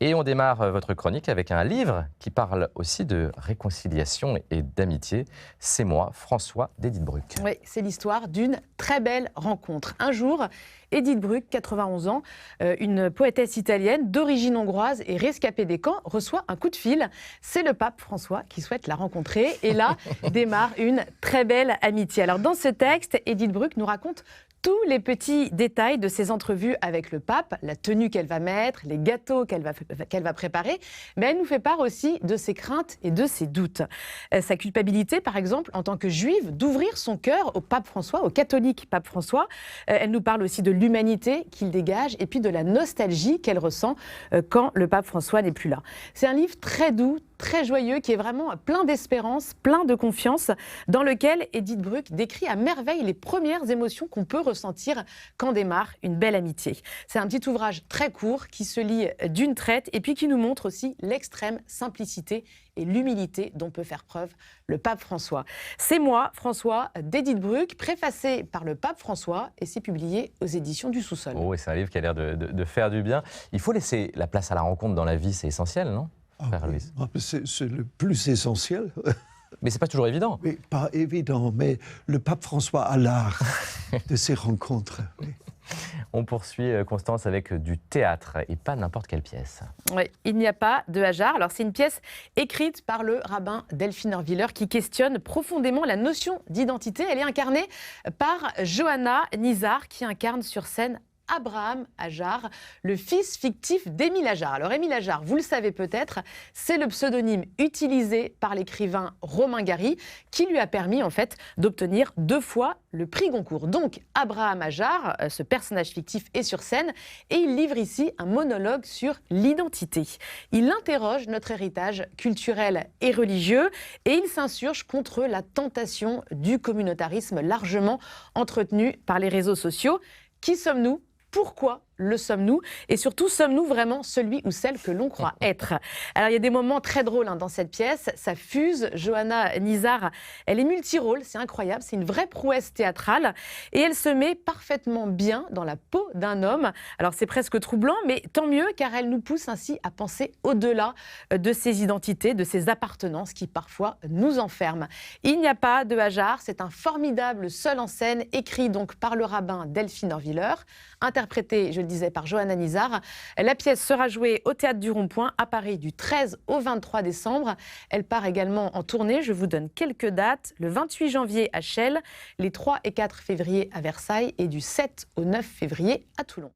Et on démarre votre chronique avec un livre qui parle aussi de réconciliation et d'amitié. C'est moi, François d'Édith Bruck. Oui, c'est l'histoire d'une très belle rencontre. Un jour, Édith Bruck, 91 ans, une poétesse italienne d'origine hongroise et rescapée des camps, reçoit un coup de fil. C'est le pape François qui souhaite la rencontrer. Et là, démarre une très belle amitié. Alors dans ce texte, Édith Bruck nous raconte tous les petits détails de ses entrevues avec le pape, la tenue qu'elle va mettre, les gâteaux qu'elle va préparer, mais elle nous fait part aussi de ses craintes et de ses doutes. Sa culpabilité, par exemple, en tant que juive, d'ouvrir son cœur au pape François, au catholique pape François. Elle nous parle aussi de l'humanité qu'il dégage et puis de la nostalgie qu'elle ressent quand le pape François n'est plus là. C'est un livre très doux, très joyeux, qui est vraiment plein d'espérance, plein de confiance, dans lequel Édith Bruck décrit à merveille les premières émotions qu'on peut ressentir quand démarre une belle amitié. C'est un petit ouvrage très court qui se lit d'une traite et puis qui nous montre aussi l'extrême simplicité et l'humilité dont peut faire preuve le pape François. C'est moi, François, d'Édith Bruck, préfacé par le pape François, et c'est publié aux éditions du Sous-Sol. Oh, c'est un livre qui a l'air de faire du bien. Il faut laisser la place à la rencontre dans la vie, c'est essentiel, non ? C'est le plus essentiel. Mais c'est pas toujours évident. Oui, pas évident, mais le pape François a l'art de ces rencontres. Oui. On poursuit, Constance, avec du théâtre et pas n'importe quelle pièce. Oui, il n'y a pas de hasard. Alors c'est une pièce écrite par le rabbin Delphine Orwiller qui questionne profondément la notion d'identité. Elle est incarnée par Johanna Nizar qui incarne sur scène Abraham Ajar, le fils fictif d'Émile Ajar. Alors Émile Ajar, vous le savez peut-être, c'est le pseudonyme utilisé par l'écrivain Romain Gary qui lui a permis en fait d'obtenir 2 fois le prix Goncourt. Donc Abraham Ajar, ce personnage fictif, est sur scène et il livre ici un monologue sur l'identité. Il interroge notre héritage culturel et religieux et il s'insurge contre la tentation du communautarisme largement entretenu par les réseaux sociaux. Qui sommes-nous ? Pourquoi le sommes-nous ? Et surtout, sommes-nous vraiment celui ou celle que l'on croit être ? Alors, il y a des moments très drôles dans cette pièce. Ça fuse. Johanna Nizar, elle est multirôle, c'est incroyable. C'est une vraie prouesse théâtrale. Et elle se met parfaitement bien dans la peau d'un homme. Alors, c'est presque troublant, mais tant mieux, car elle nous pousse ainsi à penser au-delà de ses identités, de ses appartenances qui parfois nous enferment. Il n'y a pas de hasard. C'est un formidable seul en scène, écrit donc par le rabbin Delphine Orwiller, interprété, je le disais, par Johanna Nizar. La pièce sera jouée au Théâtre du Rond-Point à Paris du 13 au 23 décembre. Elle part également en tournée. Je vous donne quelques dates. Le 28 janvier à Chelles, les 3 et 4 février à Versailles et du 7 au 9 février à Toulon.